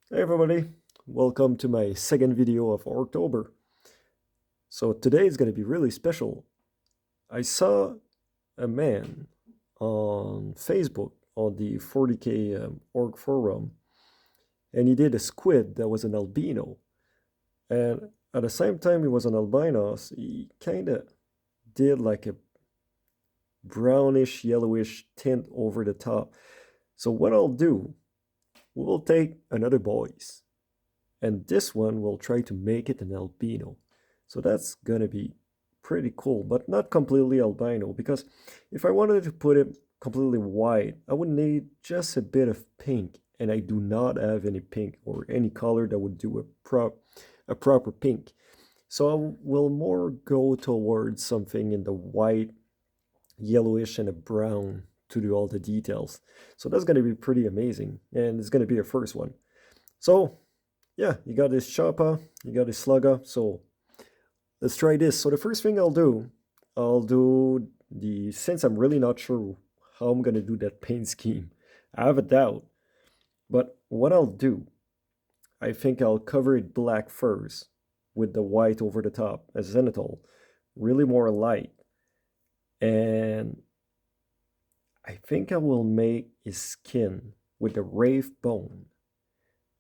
Hey everybody, welcome to my second video of Orktober. So today is going to be really special. I saw a man on Facebook on the 40k org forum, and he did a squid that was an albino. And at the same time he was an albinos, he kind of did like a brownish yellowish tint over the top. So what I'll do, we'll take another Boyz, and this one will try to make it an albino. So that's gonna be pretty cool, but not completely albino, because if I wanted to put it completely white, I would need just a bit of pink, and I do not have any pink or any color that would do a proper pink. So I will more go towards something in the white, yellowish, and a brown to do all the details. So that's gonna be pretty amazing, and it's gonna be the first one. So yeah, you got this chopper, you got this slugger, so let's try this. So the first thing I'll do since I'm really not sure how I'm gonna do that paint scheme. I have a doubt, but what I'll do, I think I'll cover it black first with the white over the top as zenithal, really more light. And I think I will make his skin with the rave bone.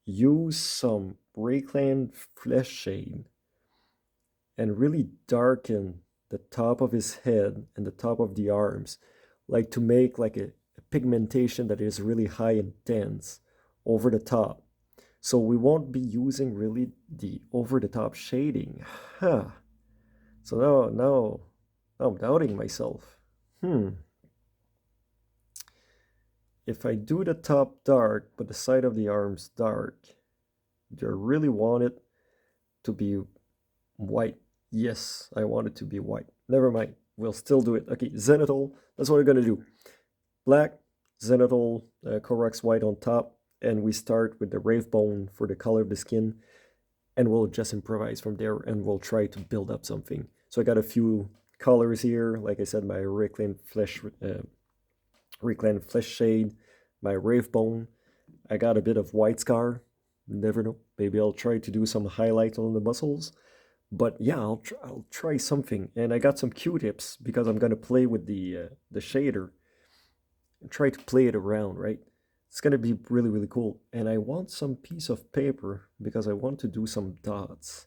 Use some Rayclan flesh shade and really darken the top of his head and the top of the arms, like to make like a pigmentation that is really high and dense over the top. So we won't be using really the over the top shading. Huh. So now I'm doubting myself. If I do the top dark but the side of the arms dark, do I really want it to be white? Yes, I want it to be white. Never mind. We'll still do it. Okay, zenithal. That's what we're going to do. Black, zenithal, Corax white on top. And we start with the rave bone for the color of the skin. And we'll just improvise from there and we'll try to build up something. So I got a few colors here. Like I said, my reclaimed flesh shade, my rave bone. I got a bit of white scar. Never know. Maybe I'll try to do some highlight on the muscles. But yeah, I'll try something. And I got some Q-tips because I'm gonna play with the shader and try to play it around, right? It's gonna be really, really cool. And I want some piece of paper because I want to do some dots.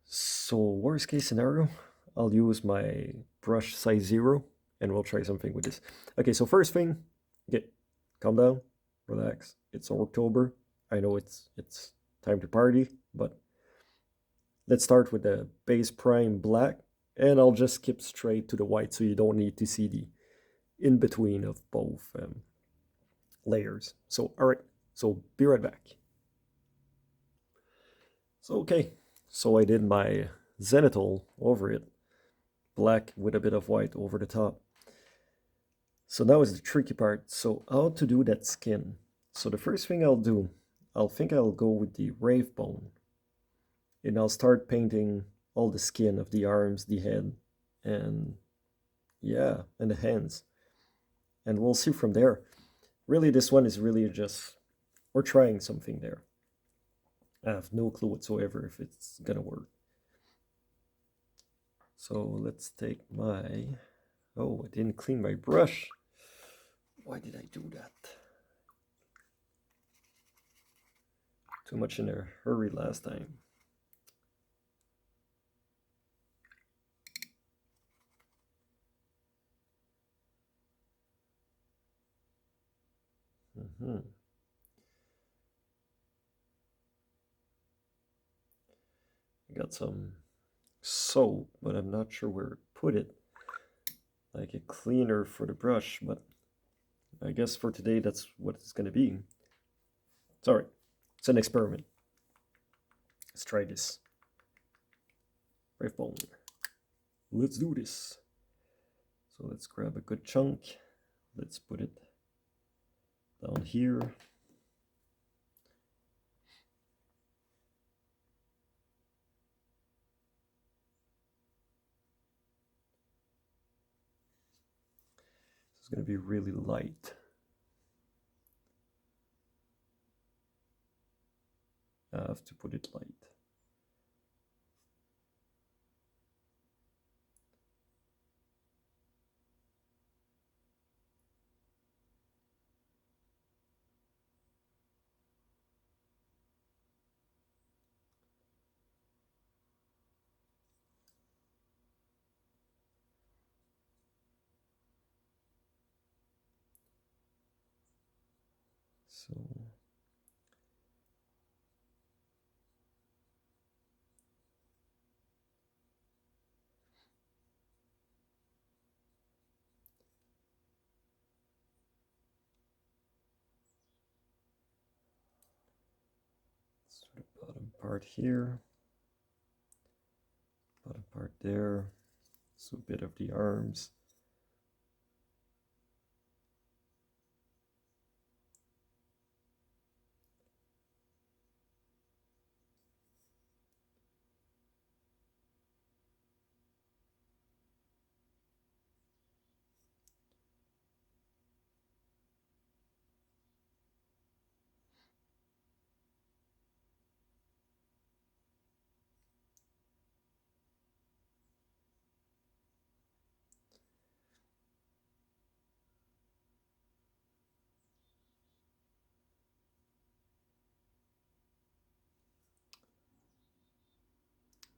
So worst case scenario, I'll use my brush size 0 and we'll try something with this. Okay, so first thing, get calm down, relax. It's October. I know it's time to party, but let's start with the base prime black, and I'll just skip straight to the white so you don't need to see the in between of both layers. So, all right, so be right back. So, okay, so I did my zenithal over it, black with a bit of white over the top. So now is the tricky part. So how to do that skin? So the first thing I'll do, I'll go with the rave bone, and I'll start painting all the skin of the arms, the head, and yeah, and the hands. And we'll see from there. Really, this one is really just, we're trying something there. I have no clue whatsoever if it's gonna work. So let's take my, oh, I didn't clean my brush. Why did I do that? Too much in a hurry last time. Mm-hmm. I got some soap, but I'm not sure where to put it. Like a cleaner for the brush, but I guess for today that's what it's gonna be. It's alright. It's an experiment. Let's try this. Brave bone. Let's do this. So let's grab a good chunk. Let's put it down here. It's going to be really light. have to put it light. So the bottom part here, bottom part there, so a bit of the arms.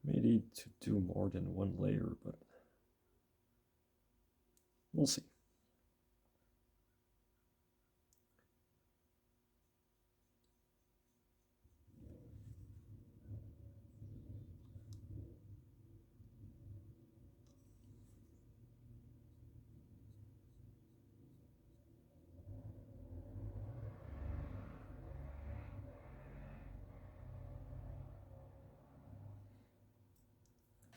May need to do more than one layer, but we'll see.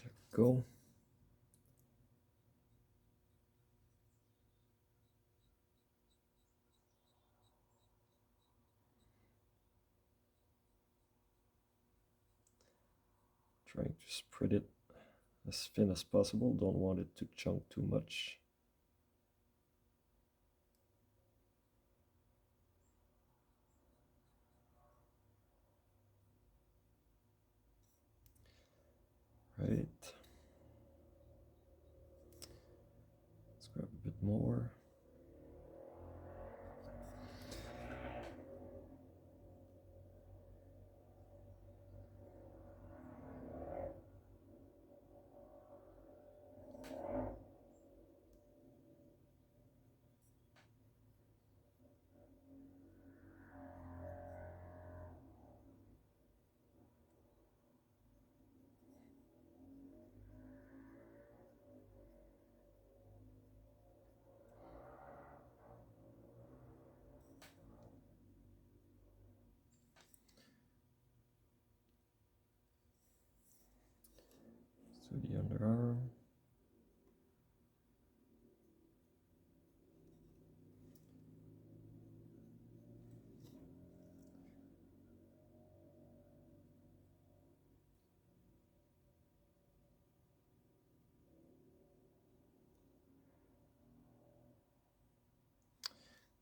There we go. Trying to spread it as thin as possible. Don't want it to chunk too much. Right. Let's grab a bit more. So the underarm.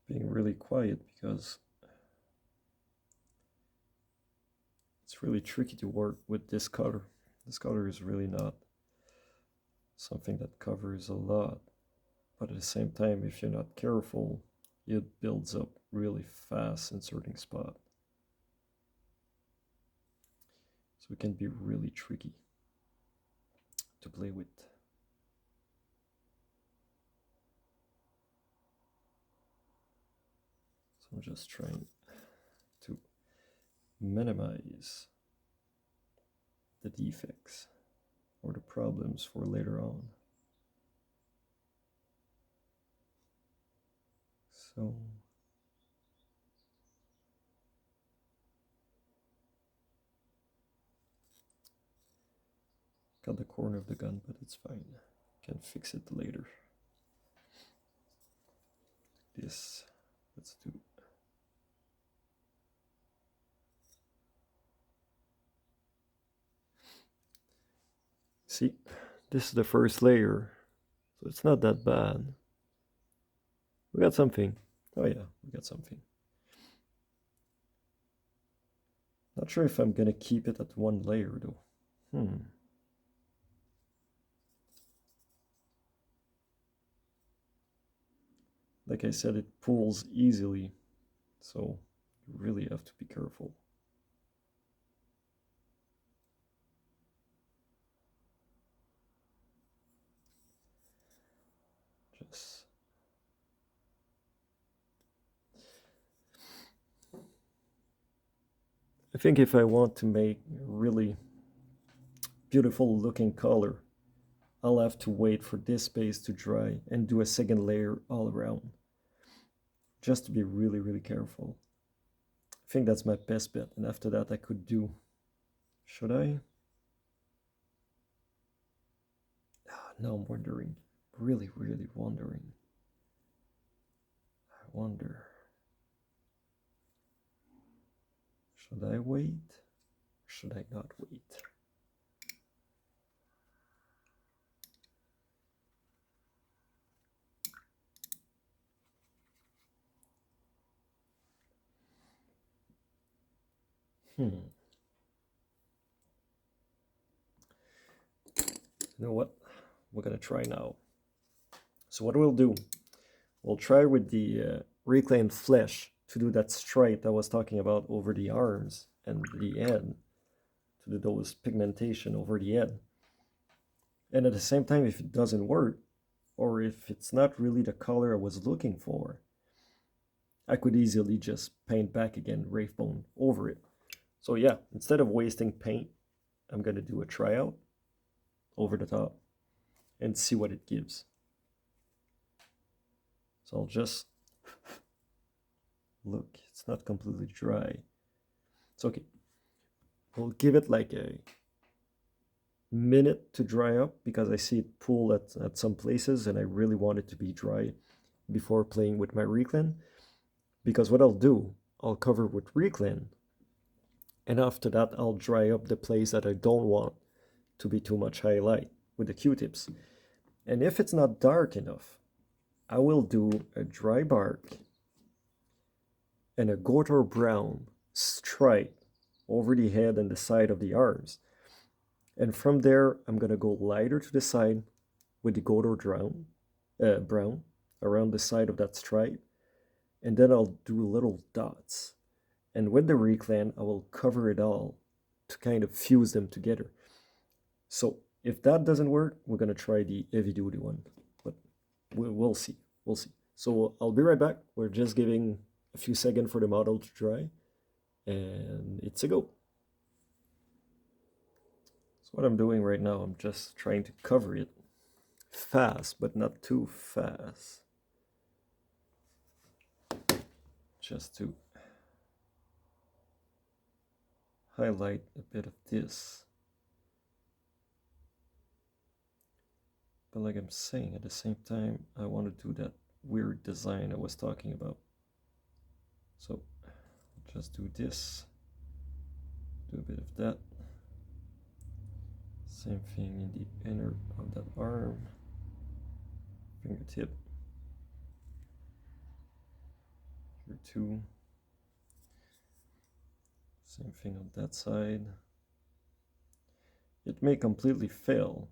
Being really quiet because it's really tricky to work with this color. This color is really not something that covers a lot, but at the same time, if you're not careful, it builds up really fast in certain spot. So it can be really tricky to play with. So I'm just trying to minimize the defects or the problems for later on. So got the corner of the gun, but it's fine. Can fix it later. This, let's do. See, this is the first layer, so it's not that bad. We got something. Oh yeah, we got something. Not sure if I'm gonna keep it at one layer though. Like I said, it pulls easily, so you really have to be careful. Just I think if I want to make a really beautiful looking color, I'll have to wait for this space to dry and do a second layer all around. Just to be really, really careful. I think that's my best bet. And after that I could do, should I? Now I'm wondering, really, really wondering. I wonder, should I wait? Should I not wait? You know what? We're gonna try now. So what we'll do, we'll try with the reclaimed flesh to do that stripe I was talking about over the arms and the head, to do those pigmentation over the head. And at the same time, if it doesn't work, or if it's not really the color I was looking for, I could easily just paint back again Wraithbone over it. So yeah, instead of wasting paint, I'm gonna do a tryout over the top and see what it gives. So I'll just look, it's not completely dry. It's okay. We'll give it like a minute to dry up because I see it pool at some places and I really want it to be dry before playing with my reclan. Because what I'll do, I'll cover with reclan, and after that I'll dry up the place that I don't want to be too much highlight with the Q-tips. And if it's not dark enough, I will do a dry bark and a Gotor brown stripe over the head and the side of the arms. And from there, I'm gonna go lighter to the side with the Gotor brown around the side of that stripe. And then I'll do little dots. And with the reclan, I will cover it all to kind of fuse them together. So if that doesn't work, we're gonna try the heavy duty one, but we'll see. We'll see. So I'll be right back. We're just giving a few seconds for the model to dry, and it's a go. So what I'm doing right now, I'm just trying to cover it fast, but not too fast. Just to highlight a bit of this. But like I'm saying, at the same time, I want to do that weird design I was talking about. So I'll just do this, do a bit of that. Same thing in the inner of that arm, fingertip. Here too. Same thing on that side. It may completely fail,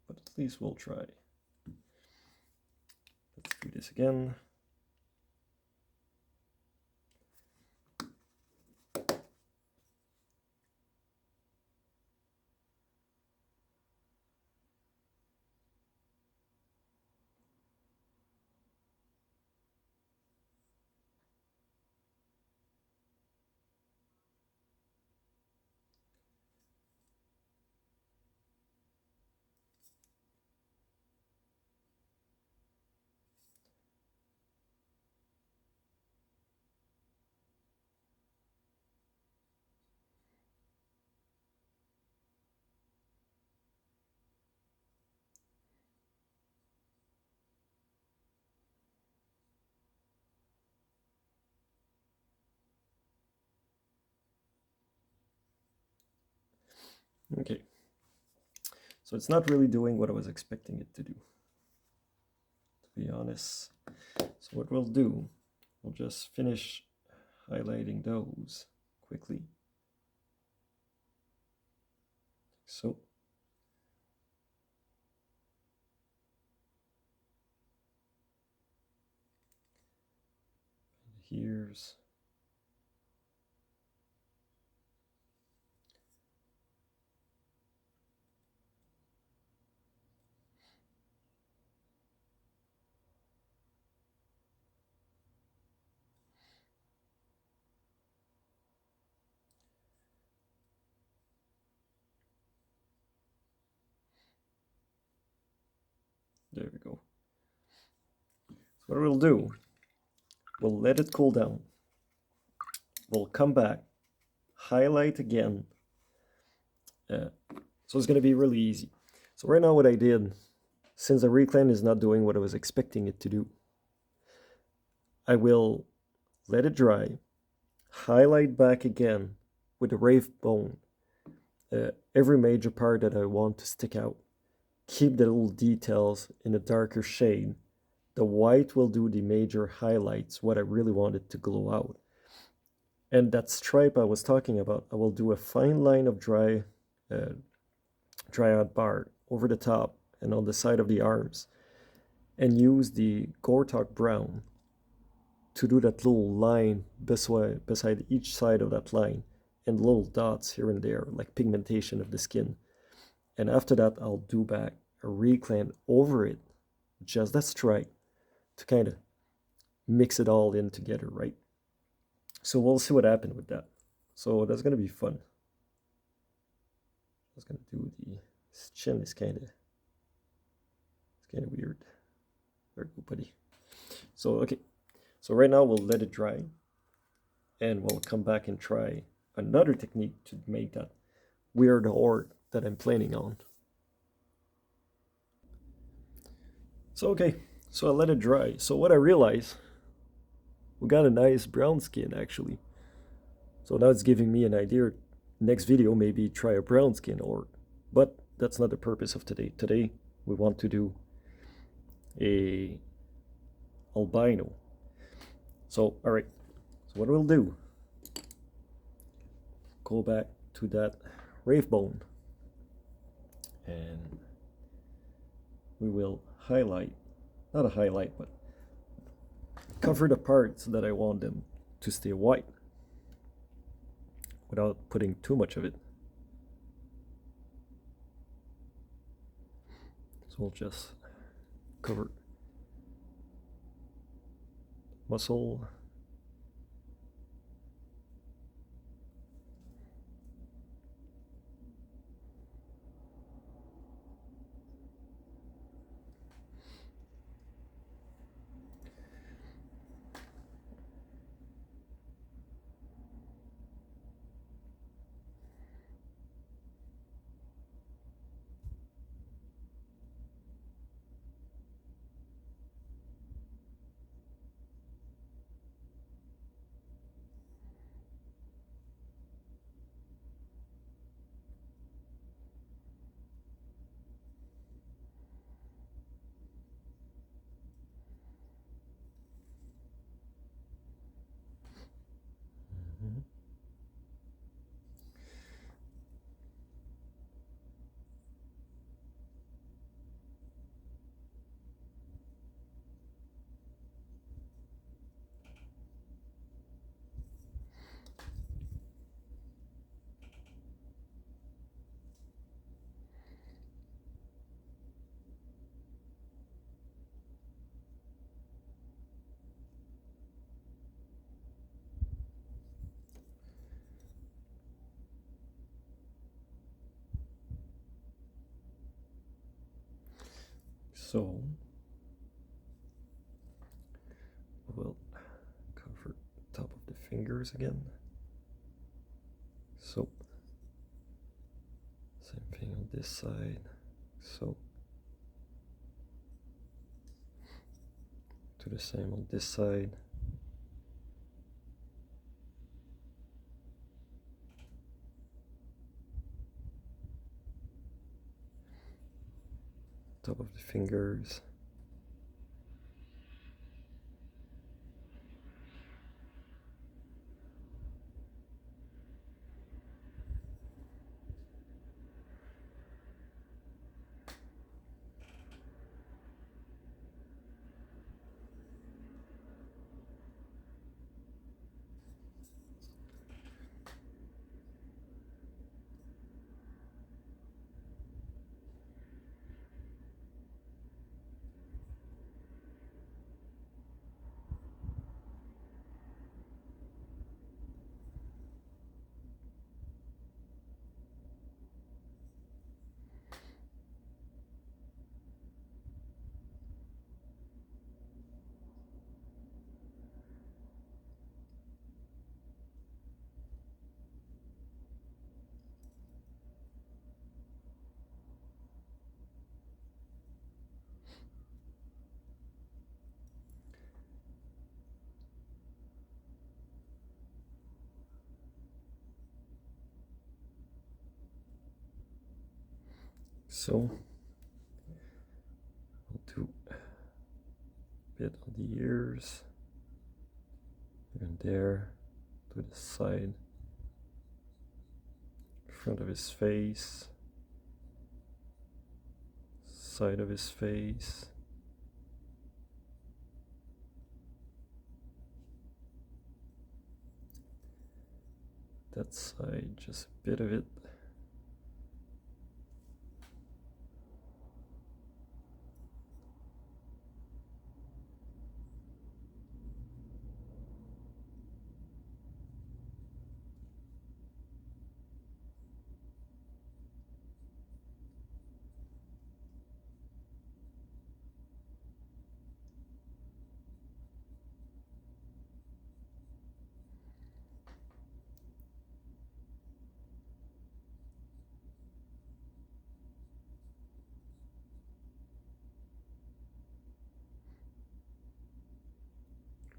but at least we'll try. Let's do this again. Okay, so it's not really doing what I was expecting it to do, to be honest. So what we'll do, we'll just finish highlighting those quickly. fingers. There we go. So what we'll do, we'll let it cool down. We'll come back, highlight again. So it's going to be really easy. So right now what I did, since the recline is not doing what I was expecting it to do, I will let it dry, highlight back again with the rave bone, every major part that I want to stick out. Keep the little details in a darker shade. The white will do the major highlights, what I really wanted to glow out. And that stripe I was talking about, I will do a fine line of dry out bar over the top and on the side of the arms, and use the Gortok brown to do that little line beside each side of that line, and little dots here and there, like pigmentation of the skin. And after that, I'll do back a reclaim over it, just that stripe, to kind of mix it all in together, right? So we'll see what happened with that. So that's gonna be fun. I was gonna do his chin is kind of weird. There you go, buddy. So okay, so right now we'll let it dry, and we'll come back and try another technique to make that weird orb that I'm planning on. So okay, so I let it dry. So what I realized, we got a nice brown skin actually. So now it's giving me an idea. Next video, maybe try a brown skin orb. But that's not the purpose of today. Today we want to do a albino. So all right, so what we'll do, go back to that rave bone, and we will highlight, not a highlight, but cover the parts that I want them to stay white without putting too much of it. So we'll just cover muscle, so we'll cover top of the fingers again. So same thing on this side. So do the same on this side. Top of the fingers. so. We'll do a bit on the ears, and there, to the side, front of his face, side of his face. That side, just a bit of it.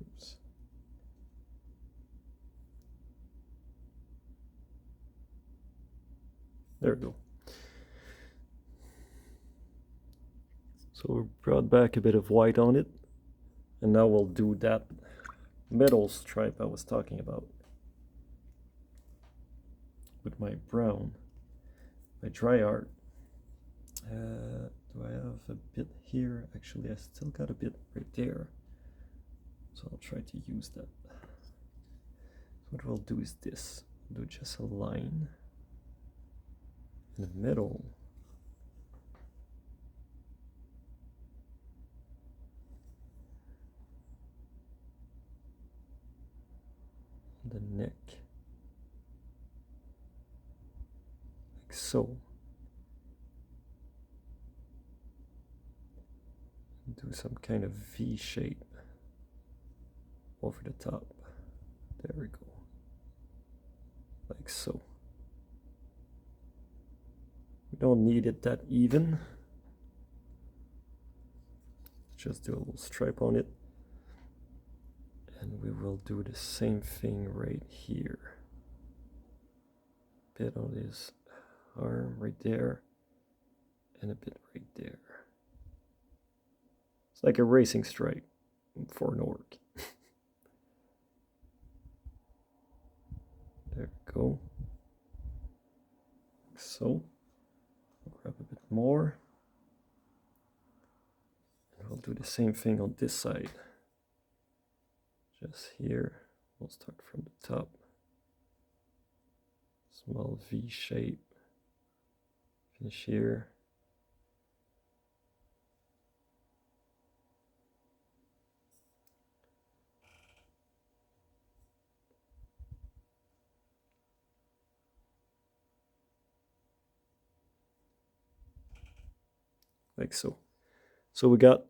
Oops. There we go. So we brought back a bit of white on it, and now we'll do that middle stripe I was talking about with my brown, my dry art. Do I have a bit here? Actually, I still got a bit right there, so I'll try to use that. So what we'll do is this. We'll do just a line in the middle. The neck, like so. Do some kind of V shape over the top. There we go. Like so. We don't need it that even. Just do a little stripe on it. And we will do the same thing right here. Bit on his arm right there, and a bit right there. It's like a racing stripe for an orc. There we go. Like so. I'll grab a bit more. And we'll do the same thing on this side. Just here, we'll start from the top. Small V shape. Finish here. Like so. So we got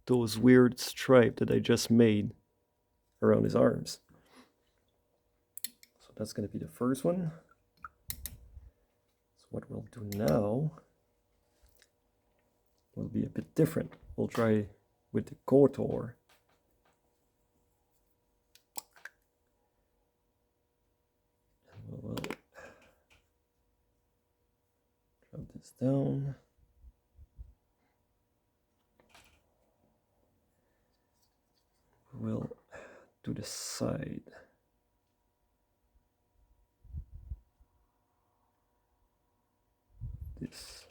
those weird stripes that I just made around his arms. So that's going to be the first one. So what we'll do now will be a bit different. We'll try with the Orktober. And we'll drop this down. We'll do the side. This.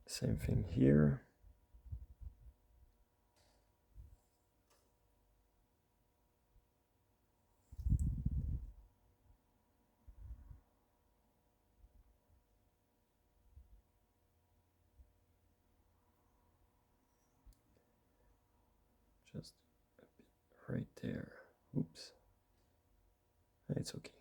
Same thing here. Just a bit right there. Oops. It's okay.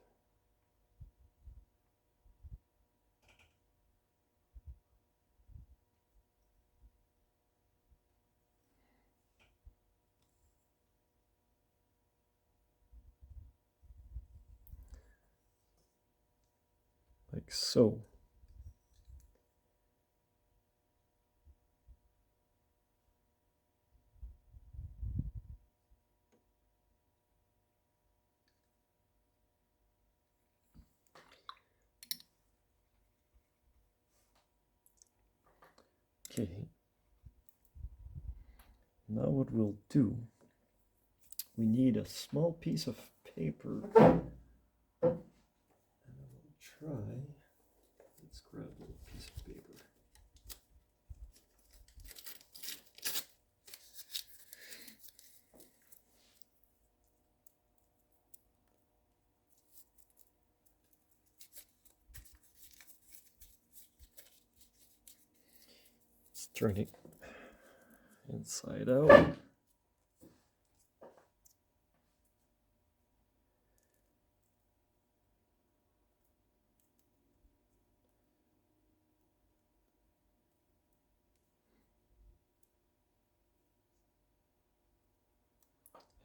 like so. Okay, now what we'll do, we need a small piece of paper, and I will try, let's grab a little piece of paper. Let's turn it inside out.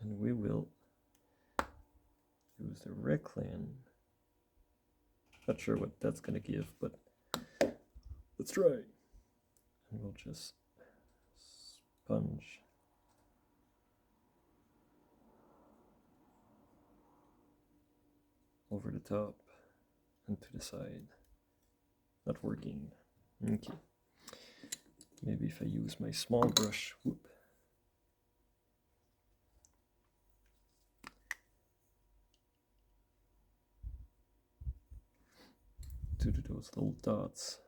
And we will use the Reclan. Not sure what that's gonna give, but let's try. And we'll just sponge over the top and to the side. Not working. Okay. Maybe if I use my small brush. Whoop. To do those little dots.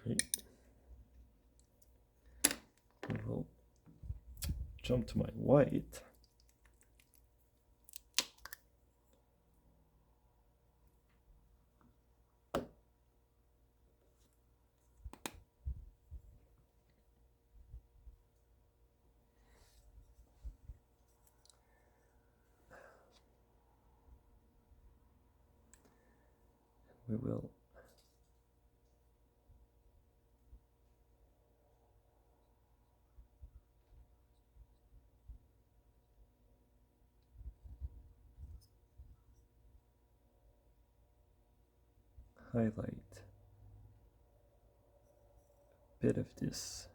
Okay. We will jump to my white. We will highlight a bit of this.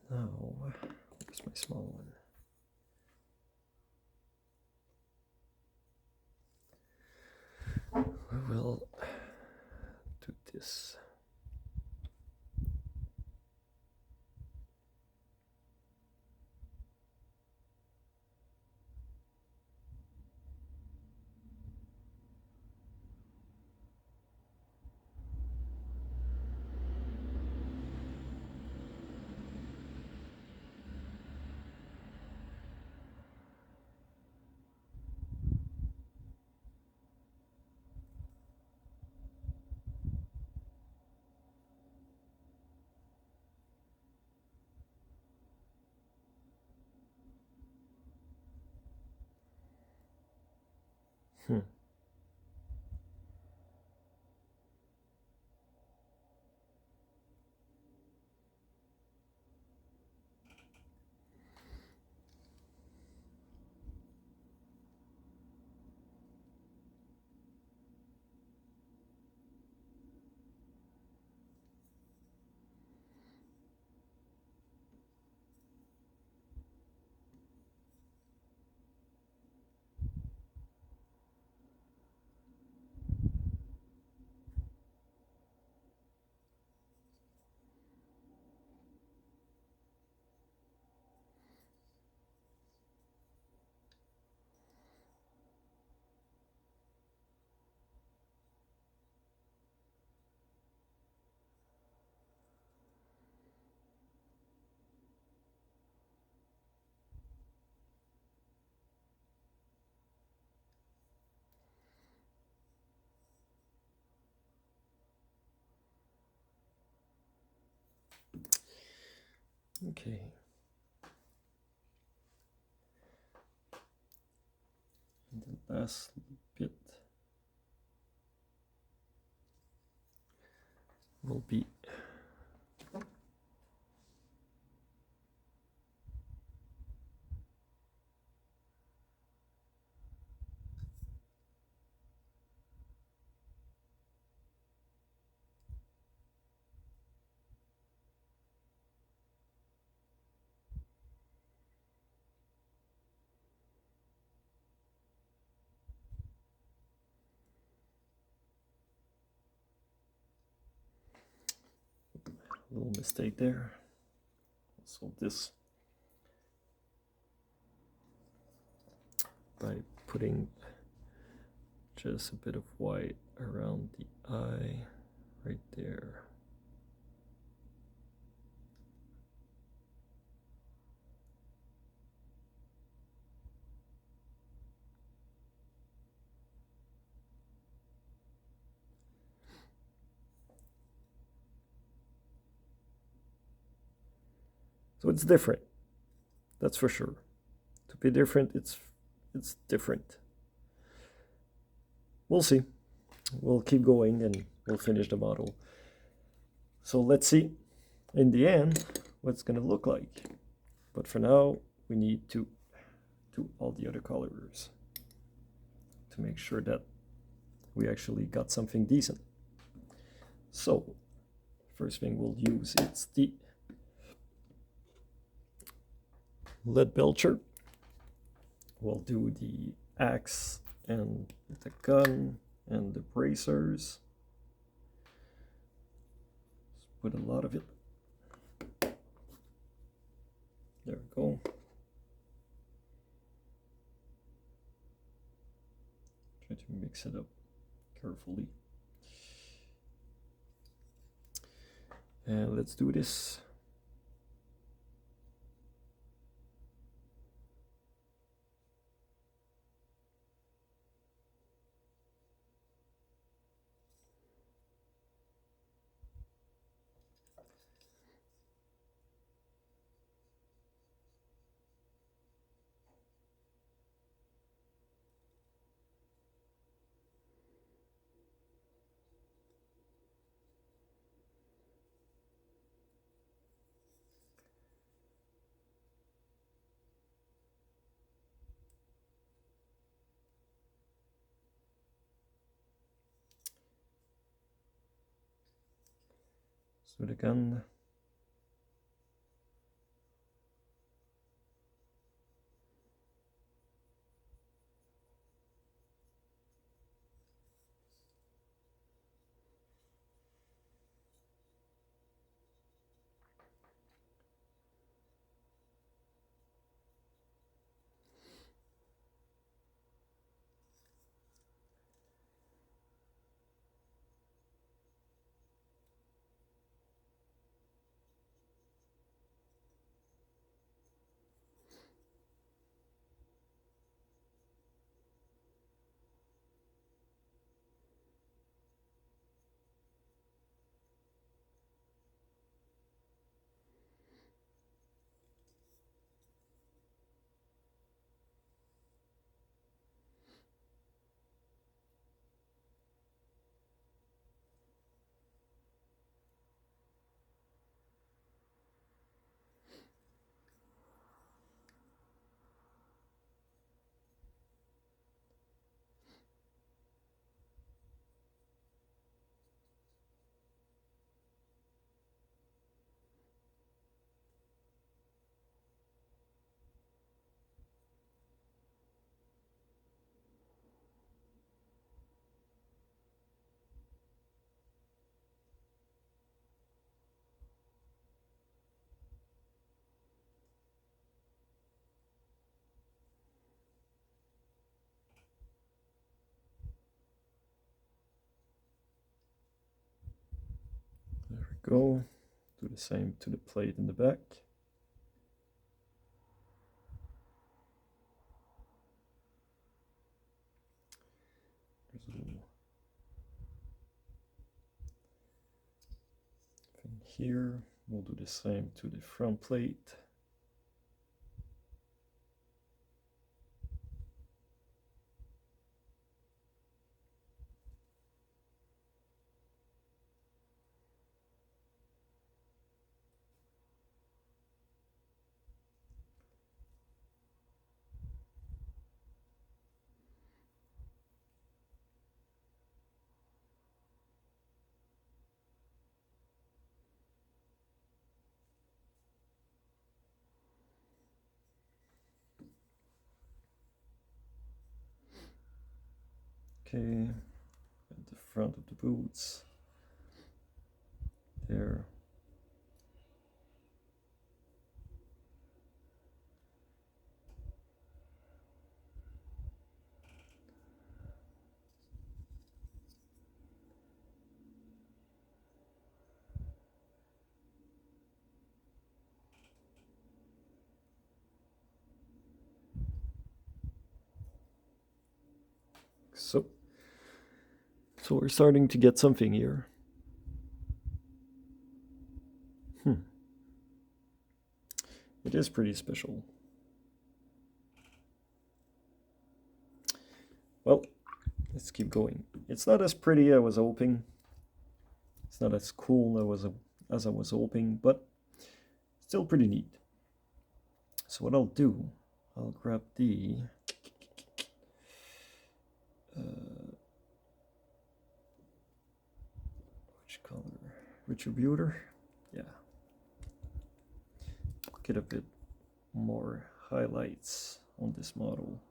Now, where's my small one? We will do this. Hmm. Okay. And the last bit will be a little mistake there. So this by putting just a bit of white around the eye right there. So it's different, that's for sure. To be different, it's different. We'll see. We'll keep going and we'll finish the model. So let's see in the end what it's gonna look like. But for now, we need to do all the other colors to make sure that we actually got something decent. So first thing we'll use is the lead belcher. We'll do the axe and the gun and the bracers. Just put a lot of it. There we go. Try to mix it up carefully. And let's do this. So the gun go. Do the same to the plate in the back. There's a little thing here. We'll do the same to the front plate. Okay, at the front of the boots, there. So we're starting to get something here. It is pretty special. Well, let's keep going. It's not as pretty as I was hoping. It's not as cool as I was hoping, but still pretty neat. So what I'll do, I'll grab the which color? Retributor? Yeah. Get a bit more highlights on this model.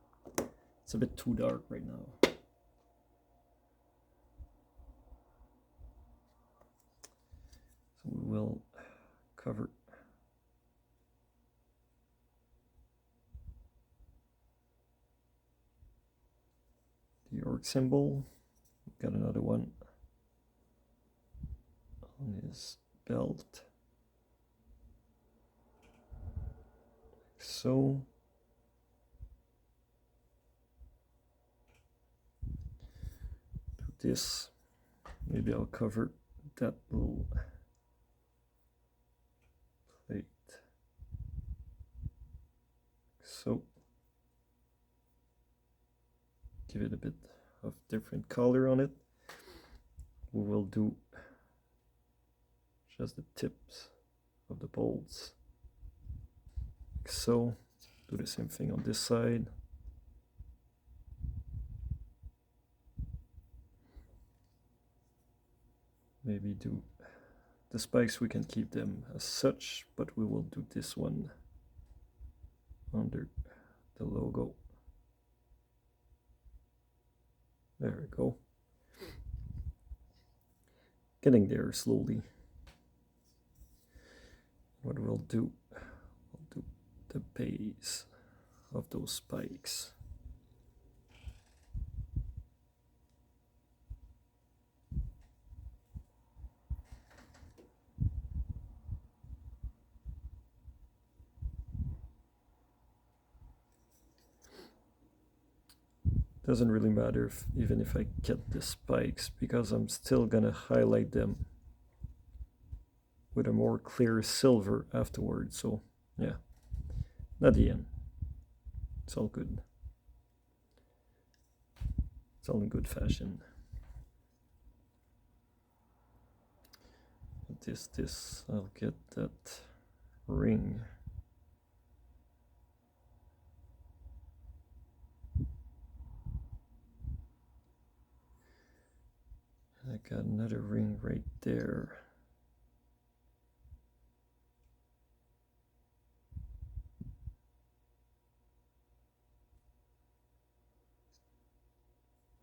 It's a bit too dark right now. So we will cover the orc symbol. Got another one on his belt. Like so. Do this. Maybe I'll cover that little plate. So give it a bit of different color on it. We will do just the tips of the bolts, like so. Do the same thing on this side. Maybe do the spikes, we can keep them as such, but we will do this one under the logo. There we go. Getting there slowly. What we'll do the base of those spikes. Doesn't really matter even if I get the spikes, because I'm still gonna highlight them with a more clear silver afterwards. So yeah, not the end. It's all good. It's all in good fashion. This, I'll get that ring. I got another ring right there.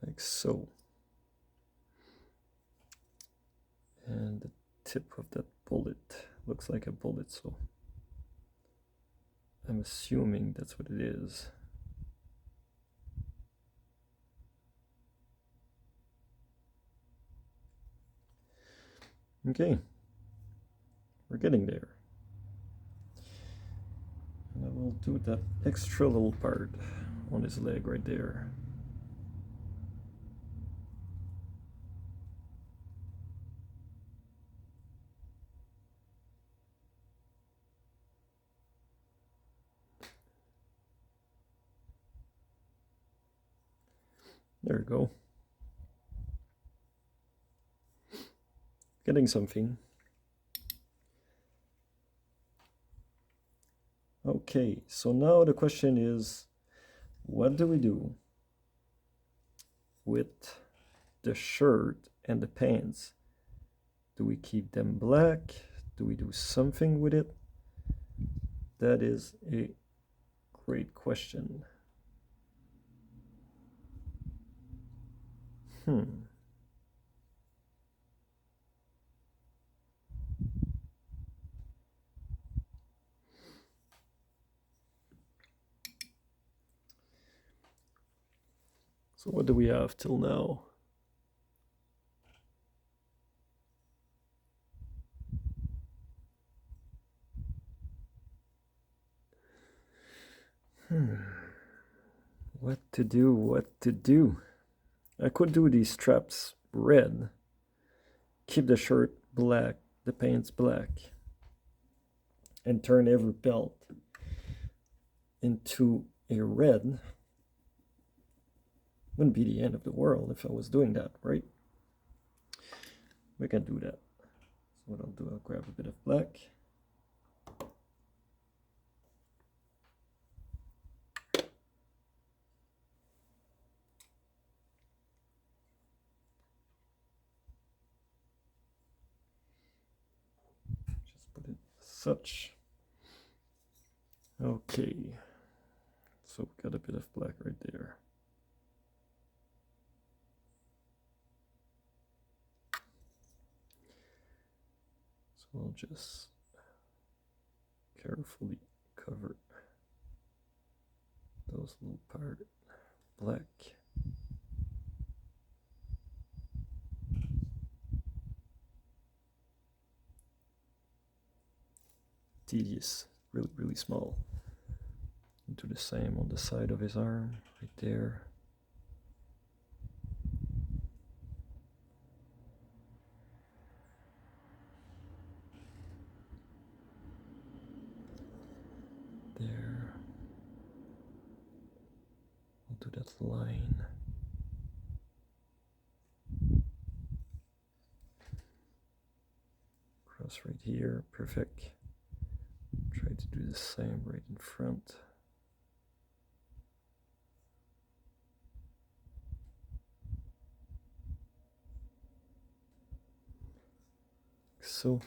Like so. And the tip of that bullet looks like a bullet, so I'm assuming that's what it is. Okay, We're getting there. And I will do that extra little part on his leg right there. There we go. Getting something. Okay, so now the question is, what do we do with the shirt and the pants? Do we keep them black? Do we do something with it? That is a great question. So what do we have till now? What to do, what to do? I could do these straps red, keep the shirt black, the pants black, and turn every belt into a red. Wouldn't be the end of the world if I was doing that, right? We can do that. So what I'll do, I'll grab a bit of black. Just put it as such. Okay. So we got a bit of black right there. So I'll just carefully cover those little parts black. Tedious, really small. And do the same on the side of his arm, right there. There. I'll do that line. Cross right here, perfect. Try to do the same right in front. So.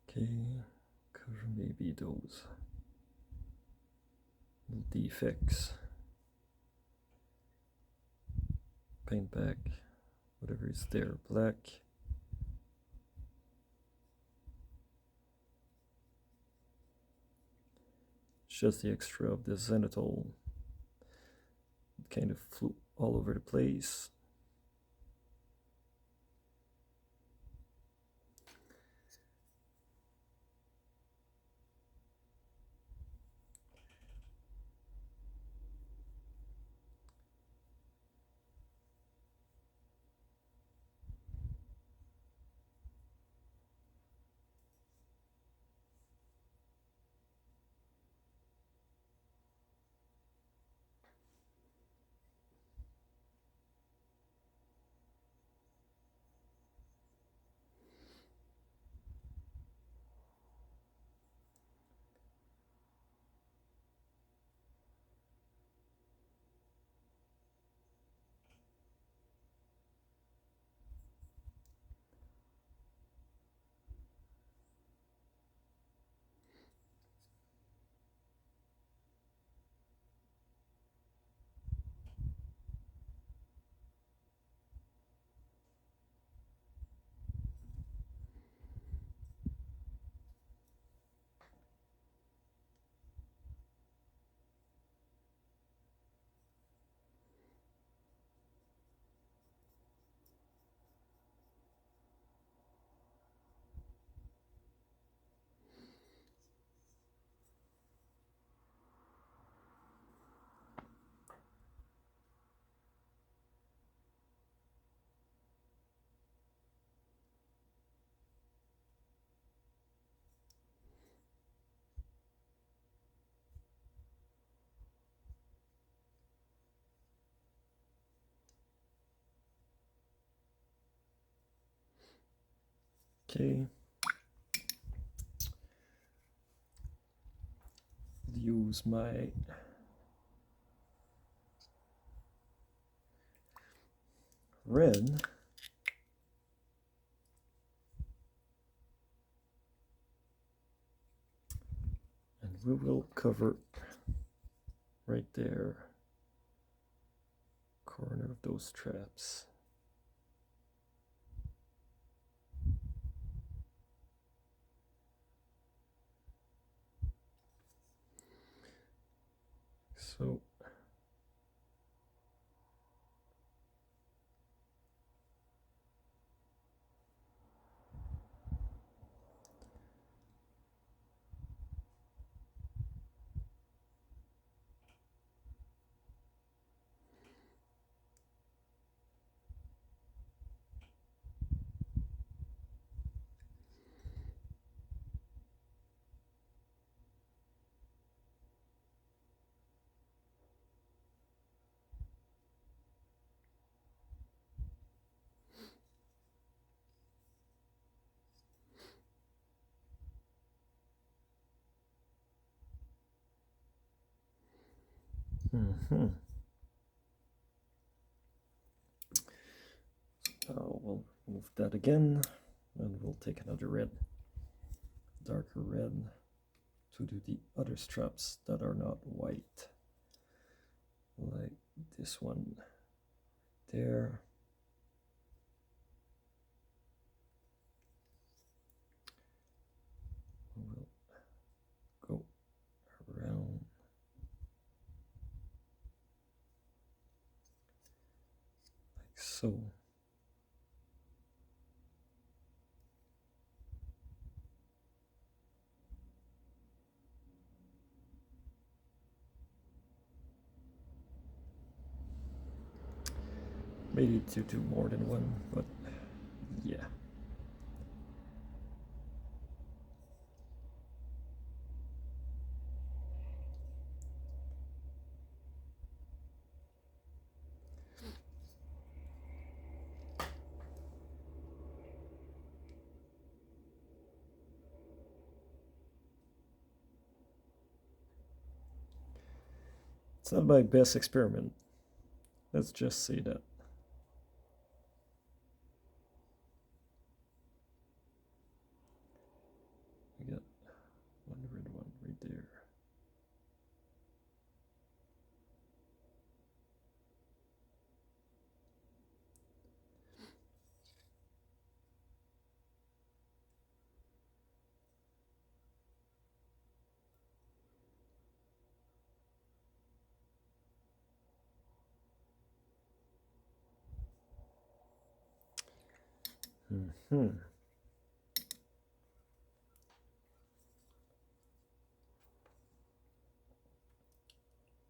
Okay, cover maybe those little defects. Paint back whatever is there black. Just the extra of the zenithal. It kind of flew all over the place. Okay. Use my red. And we will cover right there, corner of those traps. So now we'll move that again, and we'll take another red, darker red, to do the other straps that are not white, like this one there. We'll go around like so. Maybe to do more than one, but yeah. It's not my best experiment. Let's just say that. We got one red one right there.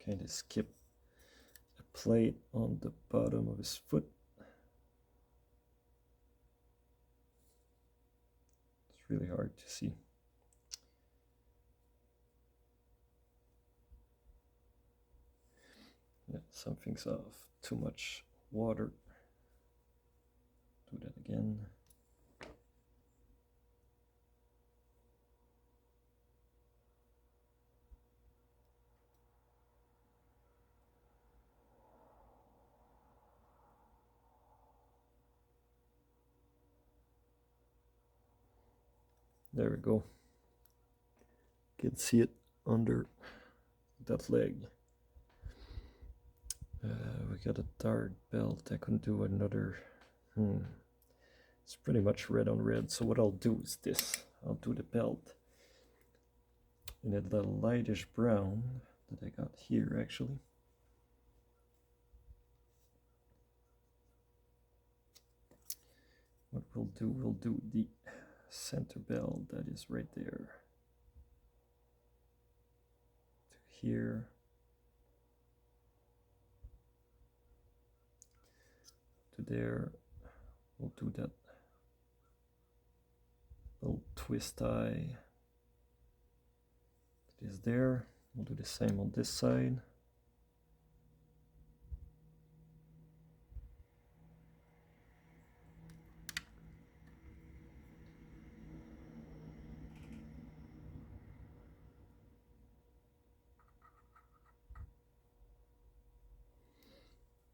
Kind of skip a plate on the bottom of his foot. It's really hard to see. Yeah, something's off. Too much water. Do that again. There we go. You can see it under that leg. We got a dark belt. I couldn't do another. It's pretty much red on red. So what I'll do is this. I'll do the belt in a little lightish brown that I got here actually. What we'll do the center belt that is right there to here. To there. We'll do that little twist tie that is there. We'll do the same on this side.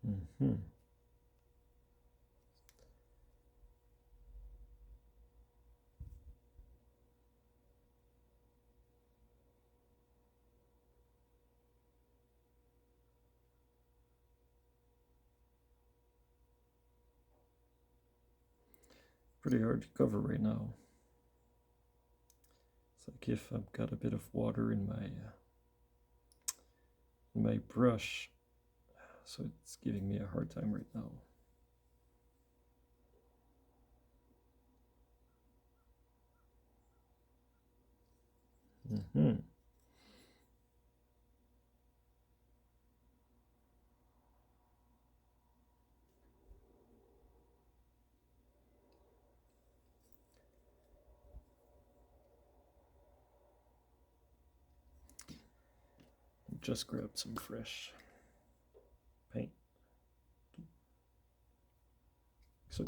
Mm-hmm. Pretty hard to cover right now. It's like if I've got a bit of water in my brush, so it's giving me a hard time right now. Mm-hmm. Just grab some fresh paint. So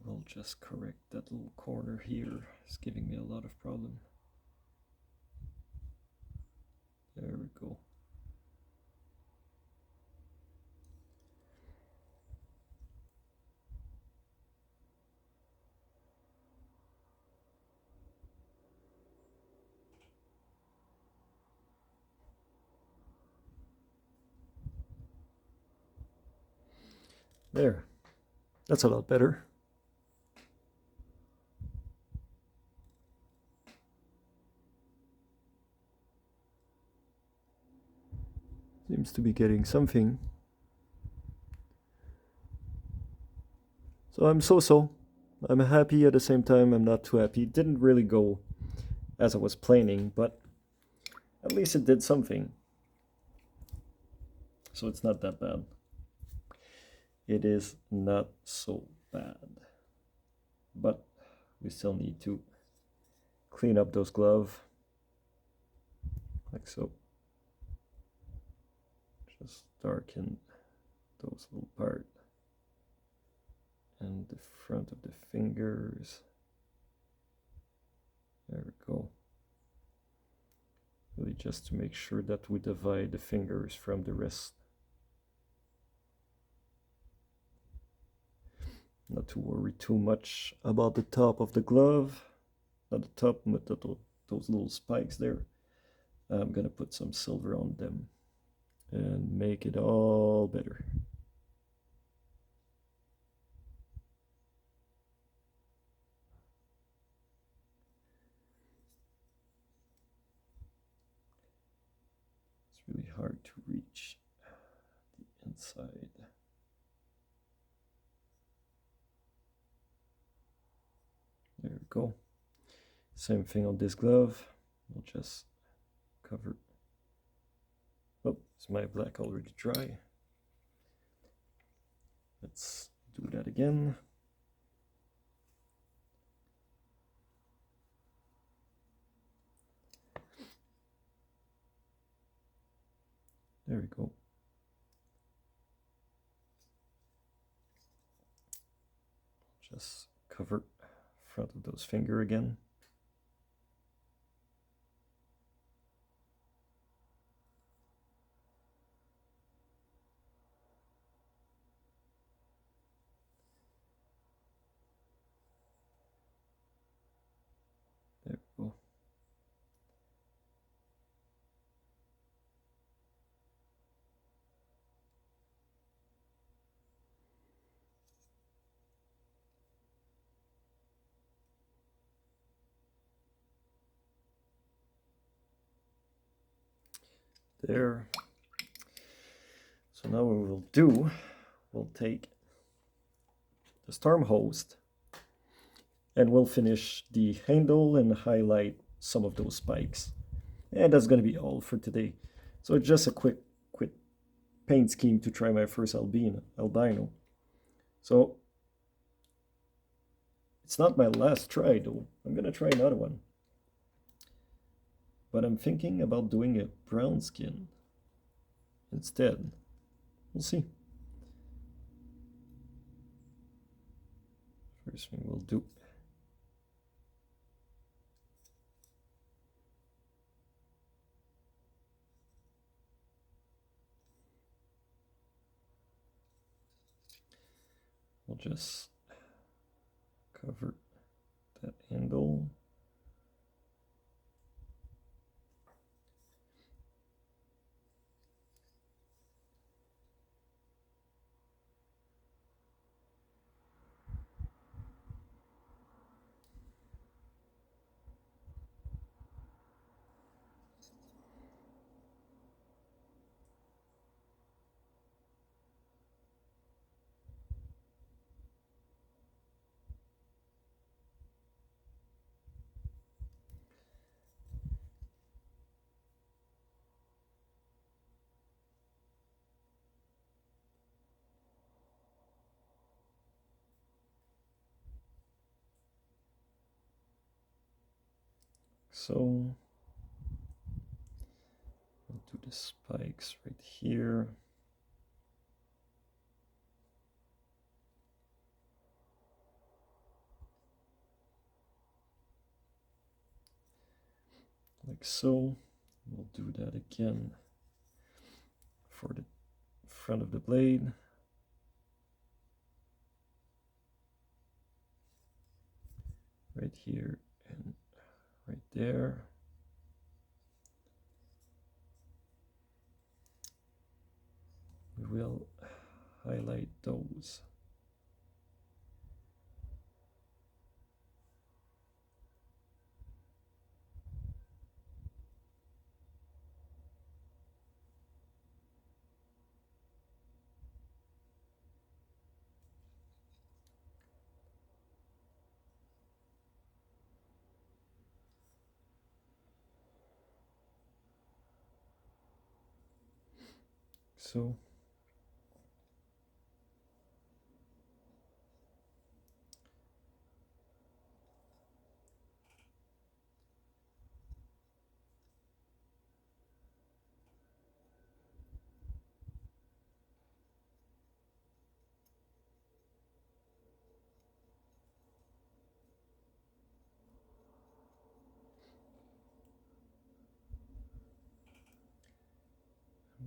we'll just correct that little corner here. It's giving me a lot of problem. There we go. There. That's a lot better. Seems to be getting something. So I'm so-so. I'm happy at the same time. I'm not too happy. It didn't really go as I was planning, but at least it did something. So it's not that bad. It is not so bad. But we still need to clean up those gloves. Like so. Just darken those little part. And the front of the fingers. There we go. Really just to make sure that we divide the fingers from the wrist. Not to worry too much about the top of the glove. Not the top, but those little spikes there. I'm gonna put some silver on them and make it all better. It's really hard to reach the inside. There we go. Same thing on this glove. We'll just cover. Oh, is my black already dry? Let's do that again. There we go. Just cover front of those finger again. There we go. There. So now what we'll do, we'll take the storm host and we'll finish the handle and highlight some of those spikes. And that's going to be all for today. So just a quick paint scheme to try my first albino. So it's not my last try though. I'm going to try another one. But I'm thinking about doing a brown skin instead. We'll see. First thing we'll do. we'll just cover that handle. So we'll do the spikes right here. Like so. We'll do that again for the front of the blade. Right here and right there. We will highlight those. So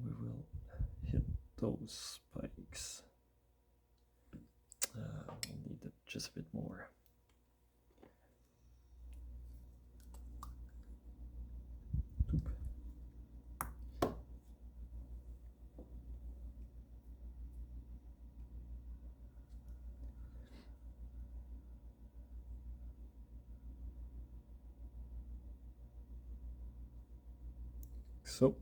we will hit those spikes. We'll need it just a bit more. So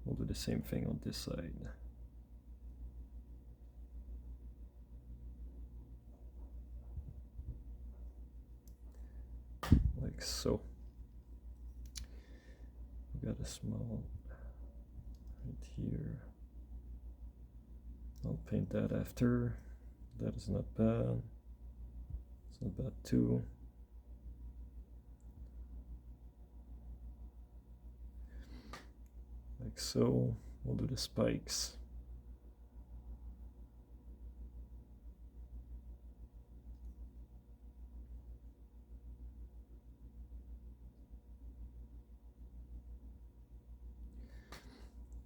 we'll do the same thing on this side. Like so. We got a small right here. I'll paint that after. That is not bad. It's not bad too. Like so. We'll do the spikes.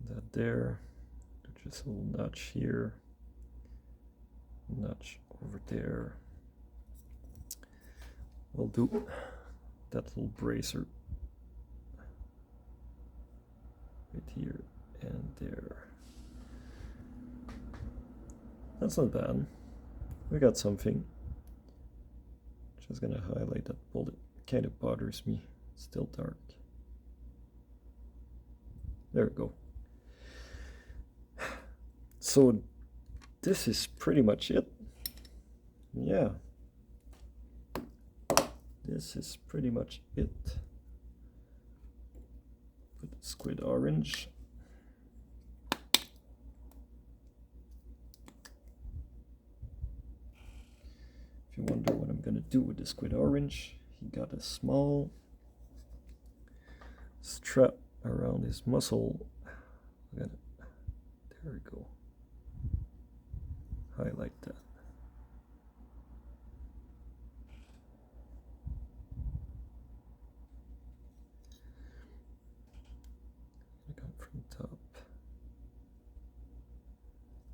That there. Just a little notch here. Notch over there. We'll do that little bracer right here and there. That's not bad. We got something. Just gonna highlight that bullet. Kind of bothers me. It's still dark. There we go. So this is pretty much it. Yeah. This is pretty much it. Put the squid orange. If you wonder what I'm gonna do with the squid orange, he got a small strap around his muscle. There we go. Highlight that. Come from top.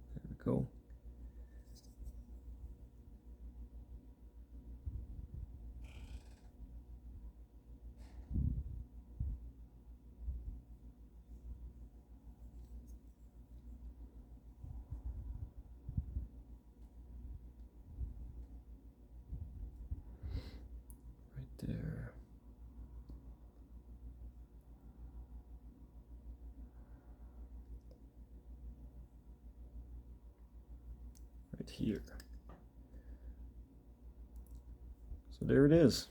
There we go. here. So there it is.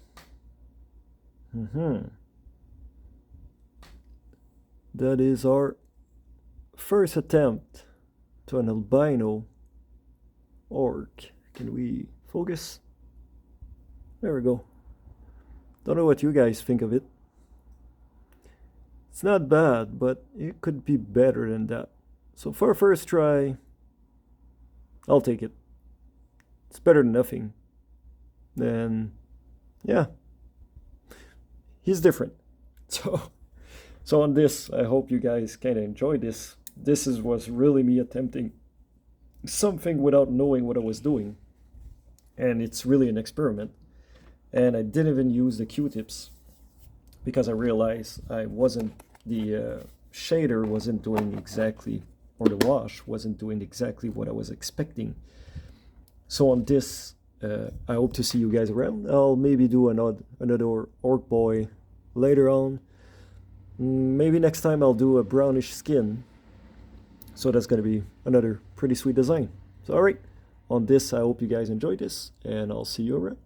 That is our first attempt to an albino orc. Can we focus? There we go. Don't know what you guys think of it. It's not bad, but it could be better than that. So for a first try, I'll take it. It's better than nothing. And yeah, he's different. So on this, I hope you guys kind of enjoy this. This was really me attempting something without knowing what I was doing. And it's really an experiment. And I didn't even use the Q-tips because I realized the shader wasn't doing exactly, or the wash wasn't doing exactly what I was expecting. So on this, I hope to see you guys around. I'll maybe do another Orc Boy later on. Maybe next time I'll do a brownish skin. So that's going to be another pretty sweet design. So alright, on this I hope you guys enjoyed this, and I'll see you around.